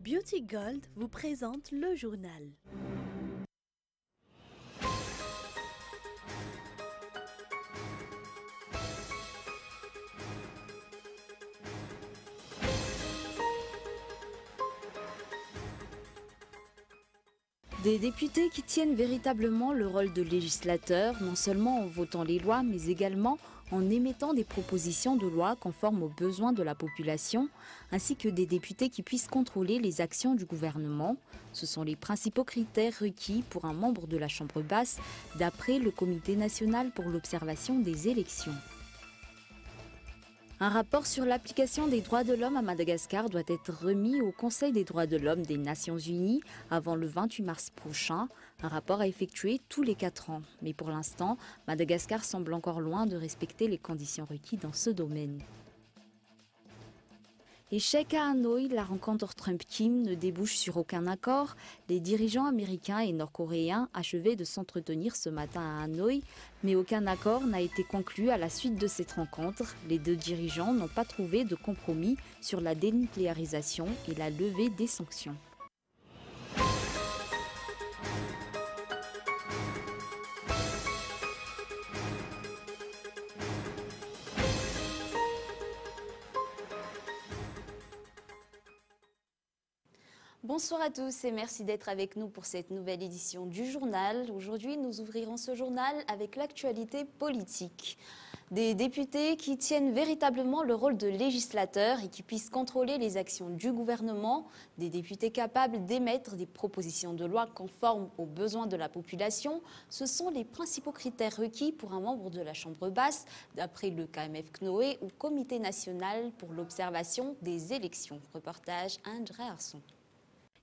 Beauty Gold vous présente le journal. Des députés qui tiennent véritablement le rôle de législateur, non seulement en votant les lois, mais également en émettant des propositions de loi conformes aux besoins de la population, ainsi que des députés qui puissent contrôler les actions du gouvernement. Ce sont les principaux critères requis pour un membre de la Chambre basse, d'après le Comité national pour l'observation des élections. Un rapport sur l'application des droits de l'homme à Madagascar doit être remis au Conseil des droits de l'homme des Nations Unies avant le 28 mars prochain. Un rapport à effectuer tous les 4 ans. Mais pour l'instant, Madagascar semble encore loin de respecter les conditions requises dans ce domaine. Échec à Hanoï, la rencontre Trump-Kim ne débouche sur aucun accord. Les dirigeants américains et nord-coréens achevaient de s'entretenir ce matin à Hanoï, mais aucun accord n'a été conclu à la suite de cette rencontre. Les deux dirigeants n'ont pas trouvé de compromis sur la dénucléarisation et la levée des sanctions. Bonsoir à tous et merci d'être avec nous pour cette nouvelle édition du journal. Aujourd'hui, nous ouvrirons ce journal avec l'actualité politique. Des députés qui tiennent véritablement le rôle de législateur et qui puissent contrôler les actions du gouvernement. Des députés capables d'émettre des propositions de loi conformes aux besoins de la population. Ce sont les principaux critères requis pour un membre de la Chambre basse, d'après le KMF CNOE ou Comité national pour l'observation des élections. Reportage André Arson.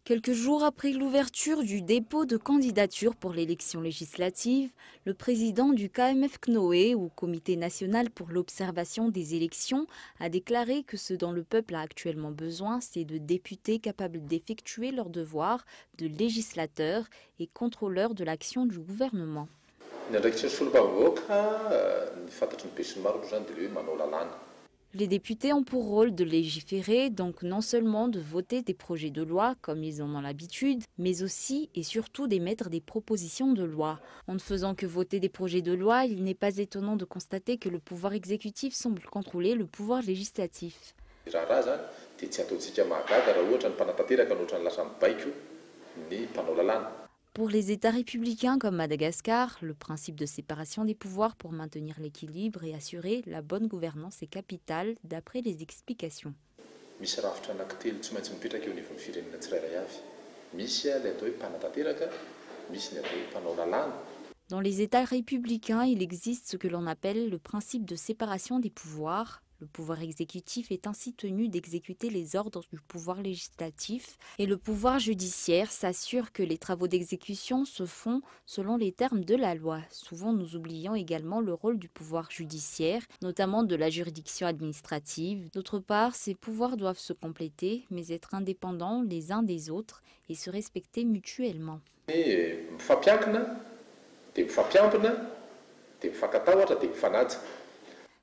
Quelques jours après l'ouverture du dépôt de candidature pour l'élection législative, le président du KMF CNOE, ou Comité national pour l'observation des élections, a déclaré que ce dont le peuple a actuellement besoin, c'est de députés capables d'effectuer leur devoir de législateurs et contrôleurs de l'action du gouvernement. Les députés ont pour rôle de légiférer, donc non seulement de voter des projets de loi comme ils en ont l'habitude, mais aussi et surtout d'émettre des propositions de loi. En ne faisant que voter des projets de loi, il n'est pas étonnant de constater que le pouvoir exécutif semble contrôler le pouvoir législatif. Pour les États républicains comme Madagascar, le principe de séparation des pouvoirs pour maintenir l'équilibre et assurer la bonne gouvernance est capital, d'après les explications. Dans les États républicains, il existe ce que l'on appelle le principe de séparation des pouvoirs. Le pouvoir exécutif est ainsi tenu d'exécuter les ordres du pouvoir législatif et le pouvoir judiciaire s'assure que les travaux d'exécution se font selon les termes de la loi. Souvent, nous oublions également le rôle du pouvoir judiciaire, notamment de la juridiction administrative. D'autre part, ces pouvoirs doivent se compléter, mais être indépendants les uns des autres et se respecter mutuellement.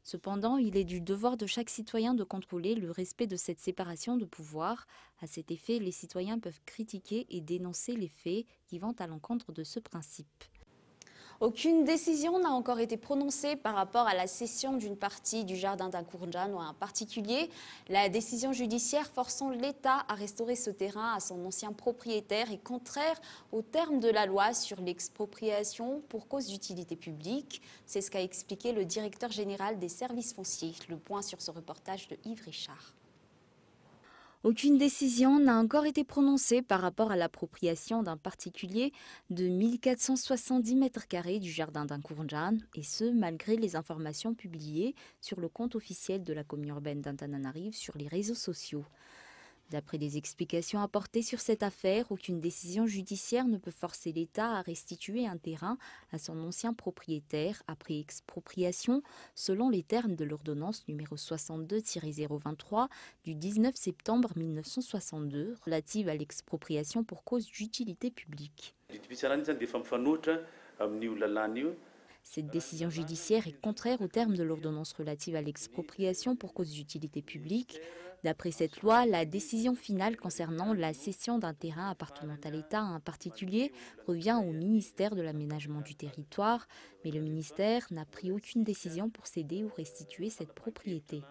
Cependant, il est du devoir de chaque citoyen de contrôler le respect de cette séparation de pouvoirs. À cet effet, les citoyens peuvent critiquer et dénoncer les faits qui vont à l'encontre de ce principe. Aucune décision n'a encore été prononcée par rapport à la cession d'une partie du jardin d'Ankourjan à un particulier. La décision judiciaire forçant l'État à restaurer ce terrain à son ancien propriétaire est contraire aux termes de la loi sur l'expropriation pour cause d'utilité publique. C'est ce qu'a expliqué le directeur général des services fonciers. Le point sur ce reportage de Yves Richard. Aucune décision n'a encore été prononcée par rapport à l'appropriation d'un particulier de 1470 mètres carrés du jardin d'Ankourjan, et ce, malgré les informations publiées sur le compte officiel de la commune urbaine d'Antananarive sur les réseaux sociaux. D'après les explications apportées sur cette affaire, aucune décision judiciaire ne peut forcer l'État à restituer un terrain à son ancien propriétaire après expropriation, selon les termes de l'ordonnance numéro 62-023 du 19 septembre 1962 relative à l'expropriation pour cause d'utilité publique. Cette décision judiciaire est contraire aux termes de l'ordonnance relative à l'expropriation pour cause d'utilité publique. D'après cette loi, la décision finale concernant la cession d'un terrain appartenant à l'État à un particulier revient au ministère de l'Aménagement du territoire, mais le ministère n'a pris aucune décision pour céder ou restituer cette propriété.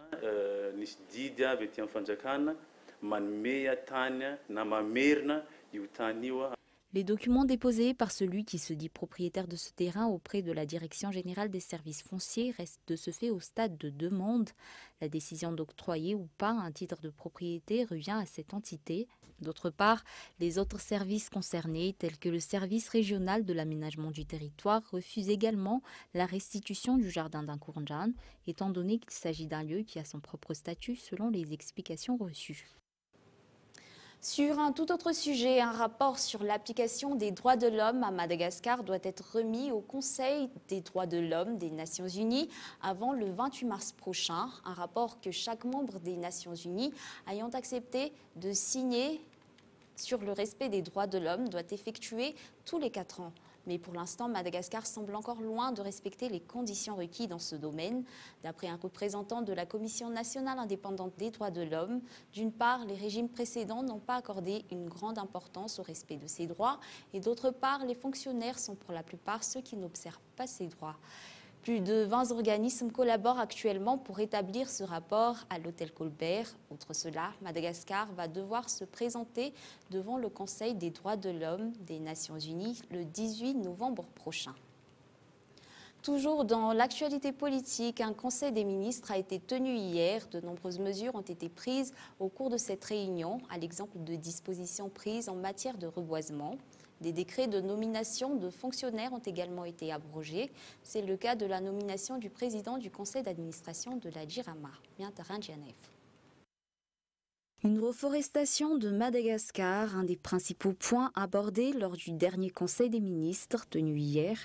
Les documents déposés par celui qui se dit propriétaire de ce terrain auprès de la Direction générale des services fonciers restent de ce fait au stade de demande. La décision d'octroyer ou pas un titre de propriété revient à cette entité. D'autre part, les autres services concernés, tels que le service régional de l'aménagement du territoire, refusent également la restitution du jardin d'Ankourndjan, étant donné qu'il s'agit d'un lieu qui a son propre statut selon les explications reçues. Sur un tout autre sujet, un rapport sur l'application des droits de l'homme à Madagascar doit être remis au Conseil des droits de l'homme des Nations Unies avant le 28 mars prochain. Un rapport que chaque membre des Nations Unies ayant accepté de signer sur le respect des droits de l'homme doit effectuer tous les 4 ans. Mais pour l'instant, Madagascar semble encore loin de respecter les conditions requises dans ce domaine. D'après un représentant de la Commission nationale indépendante des droits de l'homme, d'une part, les régimes précédents n'ont pas accordé une grande importance au respect de ces droits, et d'autre part, les fonctionnaires sont pour la plupart ceux qui n'observent pas ces droits. Plus de 20 organismes collaborent actuellement pour établir ce rapport à l'hôtel Colbert. Outre cela, Madagascar va devoir se présenter devant le Conseil des droits de l'homme des Nations Unies le 18 novembre prochain. Toujours dans l'actualité politique, un conseil des ministres a été tenu hier. De nombreuses mesures ont été prises au cours de cette réunion, à l'exemple de dispositions prises en matière de reboisement. Des décrets de nomination de fonctionnaires ont également été abrogés. C'est le cas de la nomination du président du conseil d'administration de la JIRAMA, Miantaran Djanev. Une reforestation de Madagascar, un des principaux points abordés lors du dernier conseil des ministres tenu hier.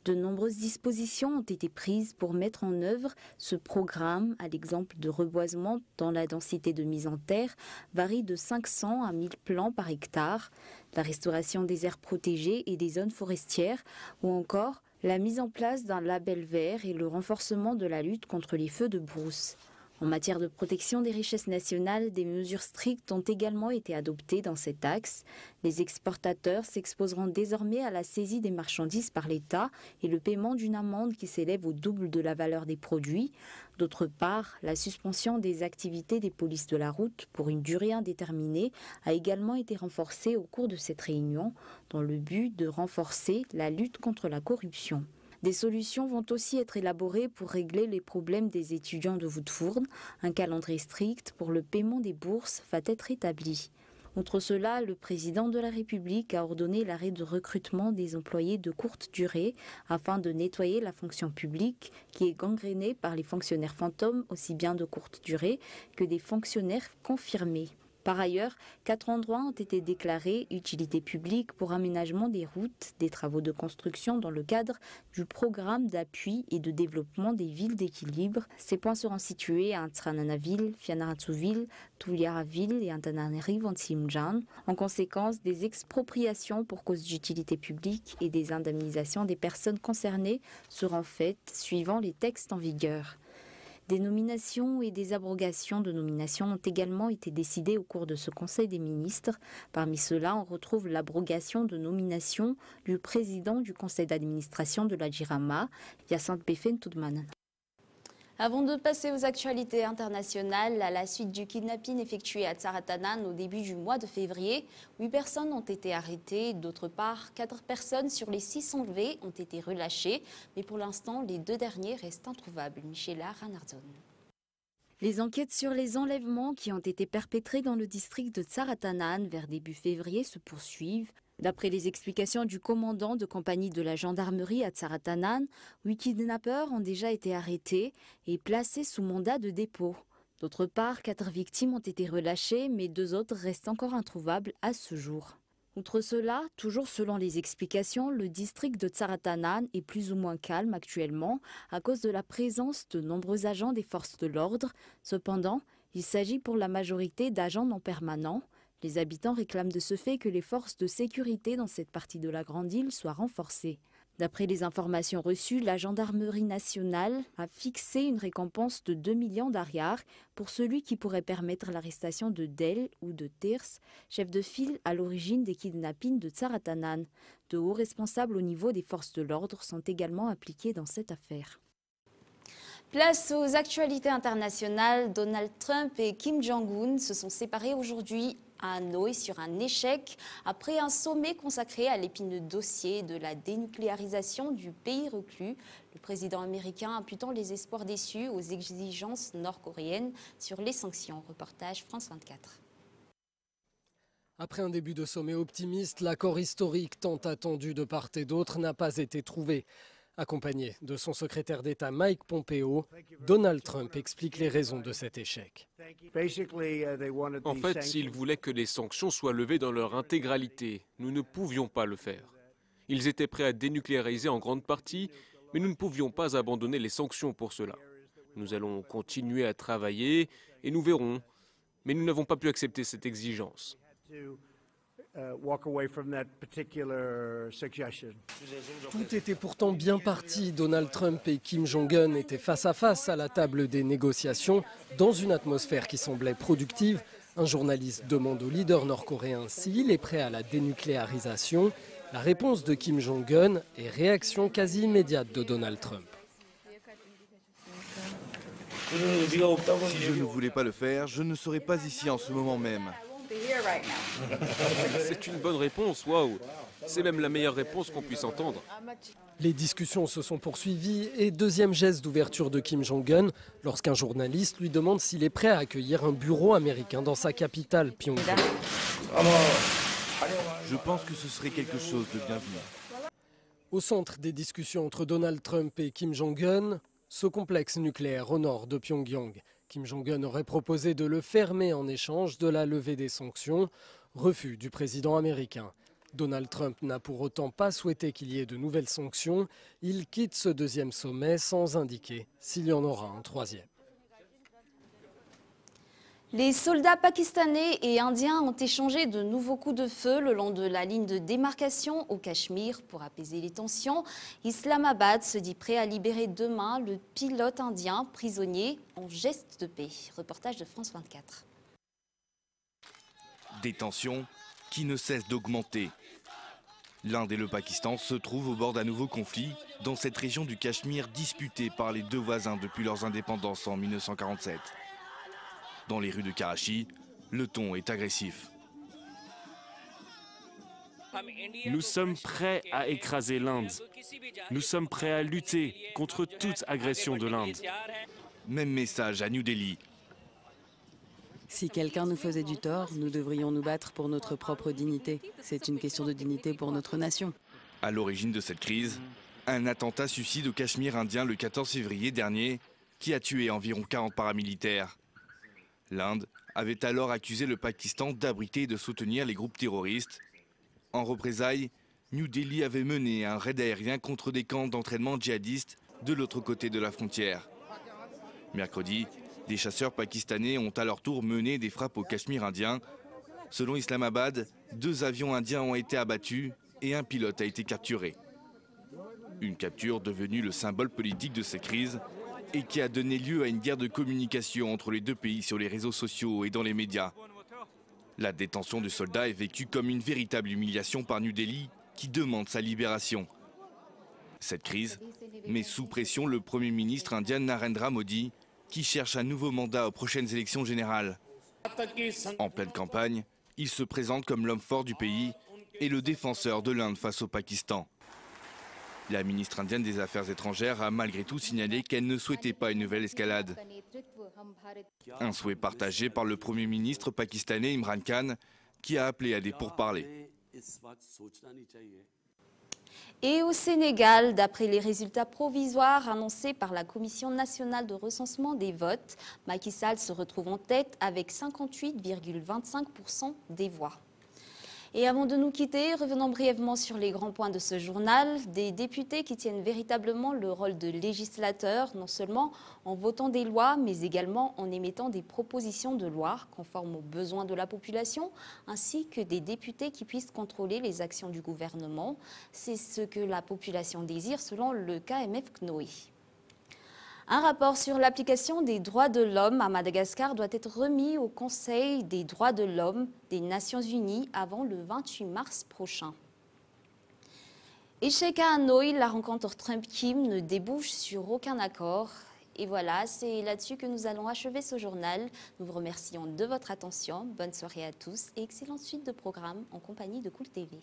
De nombreuses dispositions ont été prises pour mettre en œuvre ce programme, à l'exemple de reboisement dont la densité de mise en terre varie de 500 à 1000 plants par hectare, la restauration des aires protégées et des zones forestières, ou encore la mise en place d'un label vert et le renforcement de la lutte contre les feux de brousse. En matière de protection des richesses nationales, des mesures strictes ont également été adoptées dans cet axe. Les exportateurs s'exposeront désormais à la saisie des marchandises par l'État et le paiement d'une amende qui s'élève au double de la valeur des produits. D'autre part, la suspension des activités des polices de la route pour une durée indéterminée a également été renforcée au cours de cette réunion, dans le but de renforcer la lutte contre la corruption. Des solutions vont aussi être élaborées pour régler les problèmes des étudiants de Woodford. Un calendrier strict pour le paiement des bourses va être établi. Outre cela, le président de la République a ordonné l'arrêt de recrutement des employés de courte durée afin de nettoyer la fonction publique qui est gangrénée par les fonctionnaires fantômes aussi bien de courte durée que des fonctionnaires confirmés. Par ailleurs, 4 endroits ont été déclarés utilité publique pour aménagement des routes, des travaux de construction dans le cadre du programme d'appui et de développement des villes d'équilibre. Ces points seront situés à Antsirananaville, Fianarantsouville, Tuliaraville et Antananarivo-Ntsimjan. En conséquence, des expropriations pour cause d'utilité publique et des indemnisations des personnes concernées seront faites suivant les textes en vigueur. Des nominations et des abrogations de nominations ont également été décidées au cours de ce Conseil des ministres. Parmi ceux-là, on retrouve l'abrogation de nomination du président du conseil d'administration de la JIRAMA, Hyacinthe Befen-Toudman. Avant de passer aux actualités internationales, à la suite du kidnapping effectué à Tsaratanan au début du mois de février, 8 personnes ont été arrêtées. D'autre part, 4 personnes sur les 6 enlevées ont été relâchées. Mais pour l'instant, les 2 derniers restent introuvables. Michela Ranardzon. Les enquêtes sur les enlèvements qui ont été perpétrés dans le district de Tsaratanan vers début février se poursuivent. D'après les explications du commandant de compagnie de la gendarmerie à Tsaratanan, 8 kidnappeurs ont déjà été arrêtés et placés sous mandat de dépôt. D'autre part, 4 victimes ont été relâchées, mais 2 autres restent encore introuvables à ce jour. Outre cela, toujours selon les explications, le district de Tsaratanan est plus ou moins calme actuellement à cause de la présence de nombreux agents des forces de l'ordre. Cependant, il s'agit pour la majorité d'agents non permanents. Les habitants réclament de ce fait que les forces de sécurité dans cette partie de la grande île soient renforcées. D'après les informations reçues, la gendarmerie nationale a fixé une récompense de 2 millions d'ariars pour celui qui pourrait permettre l'arrestation de Del ou de Tirs, chef de file à l'origine des kidnappings de Tsaratanan. De hauts responsables au niveau des forces de l'ordre sont également impliqués dans cette affaire. Place aux actualités internationales. Donald Trump et Kim Jong-un se sont séparés aujourd'hui à Hanoï sur un échec après un sommet consacré à l'épineux dossier de la dénucléarisation du pays reclus. Le président américain imputant les espoirs déçus aux exigences nord-coréennes sur les sanctions. Reportage France 24. Après un début de sommet optimiste, l'accord historique tant attendu de part et d'autre n'a pas été trouvé. Accompagné de son secrétaire d'État Mike Pompeo, Donald Trump explique les raisons de cet échec. En fait, ils voulaient que les sanctions soient levées dans leur intégralité. Nous ne pouvions pas le faire. Ils étaient prêts à dénucléariser en grande partie, mais nous ne pouvions pas abandonner les sanctions pour cela. Nous allons continuer à travailler et nous verrons. Mais nous n'avons pas pu accepter cette exigence. Tout était pourtant bien parti. Donald Trump et Kim Jong-un étaient face à face à la table des négociations, dans une atmosphère qui semblait productive. Un journaliste demande au leader nord-coréen s'il est prêt à la dénucléarisation. La réponse de Kim Jong-un est réaction quasi immédiate de Donald Trump. Si je ne voulais pas le faire, je ne serais pas ici en ce moment même. C'est une bonne réponse, waouh! C'est même la meilleure réponse qu'on puisse entendre. Les discussions se sont poursuivies et deuxième geste d'ouverture de Kim Jong-un lorsqu'un journaliste lui demande s'il est prêt à accueillir un bureau américain dans sa capitale, Pyongyang. Je pense que ce serait quelque chose de bienvenu. Au centre des discussions entre Donald Trump et Kim Jong-un, ce complexe nucléaire au nord de Pyongyang. Kim Jong-un aurait proposé de le fermer en échange de la levée des sanctions. Refus du président américain. Donald Trump n'a pour autant pas souhaité qu'il y ait de nouvelles sanctions. Il quitte ce deuxième sommet sans indiquer s'il y en aura un troisième. Les soldats pakistanais et indiens ont échangé de nouveaux coups de feu le long de la ligne de démarcation au Cachemire pour apaiser les tensions. Islamabad se dit prêt à libérer demain le pilote indien prisonnier en geste de paix. Reportage de France 24. Des tensions qui ne cessent d'augmenter. L'Inde et le Pakistan se trouvent au bord d'un nouveau conflit dans cette région du Cachemire disputée par les deux voisins depuis leurs indépendances en 1947. Dans les rues de Karachi, le ton est agressif. Nous sommes prêts à écraser l'Inde. Nous sommes prêts à lutter contre toute agression de l'Inde. Même message à New Delhi. Si quelqu'un nous faisait du tort, nous devrions nous battre pour notre propre dignité. C'est une question de dignité pour notre nation. À l'origine de cette crise, un attentat suicide au Cachemire indien le 14 février dernier qui a tué environ 40 paramilitaires. L'Inde avait alors accusé le Pakistan d'abriter et de soutenir les groupes terroristes. En représailles, New Delhi avait mené un raid aérien contre des camps d'entraînement djihadistes de l'autre côté de la frontière. Mercredi, des chasseurs pakistanais ont à leur tour mené des frappes au Cachemire indien. Selon Islamabad, 2 avions indiens ont été abattus et un pilote a été capturé. Une capture devenue le symbole politique de ces crises et qui a donné lieu à une guerre de communication entre les deux pays sur les réseaux sociaux et dans les médias. La détention du soldat est vécue comme une véritable humiliation par New Delhi qui demande sa libération. Cette crise met sous pression le Premier ministre indien Narendra Modi qui cherche un nouveau mandat aux prochaines élections générales. En pleine campagne, il se présente comme l'homme fort du pays et le défenseur de l'Inde face au Pakistan. La ministre indienne des Affaires étrangères a malgré tout signalé qu'elle ne souhaitait pas une nouvelle escalade. Un souhait partagé par le Premier ministre pakistanais Imran Khan qui a appelé à des pourparlers. Et au Sénégal, d'après les résultats provisoires annoncés par la Commission nationale de recensement des votes, Macky Sall se retrouve en tête avec 58,25% des voix. Et avant de nous quitter, revenons brièvement sur les grands points de ce journal. Des députés qui tiennent véritablement le rôle de législateur, non seulement en votant des lois, mais également en émettant des propositions de loi conformes aux besoins de la population, ainsi que des députés qui puissent contrôler les actions du gouvernement. C'est ce que la population désire selon le KMF CNOI. Un rapport sur l'application des droits de l'homme à Madagascar doit être remis au Conseil des droits de l'homme des Nations Unies avant le 28 mars prochain. Échec à Hanoï, la rencontre Trump-Kim ne débouche sur aucun accord. Et voilà, c'est là-dessus que nous allons achever ce journal. Nous vous remercions de votre attention. Bonne soirée à tous et excellente suite de programmes en compagnie de Cool TV.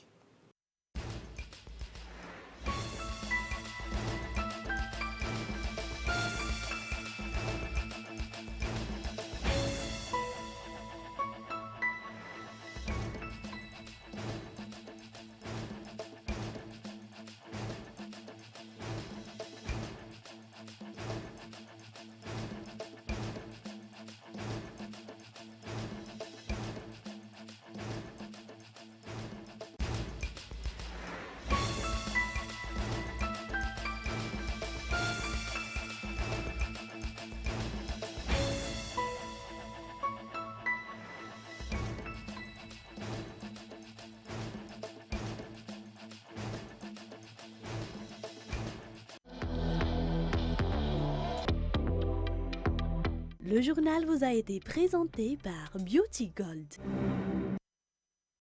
Le journal vous a été présenté par Beauty Gold.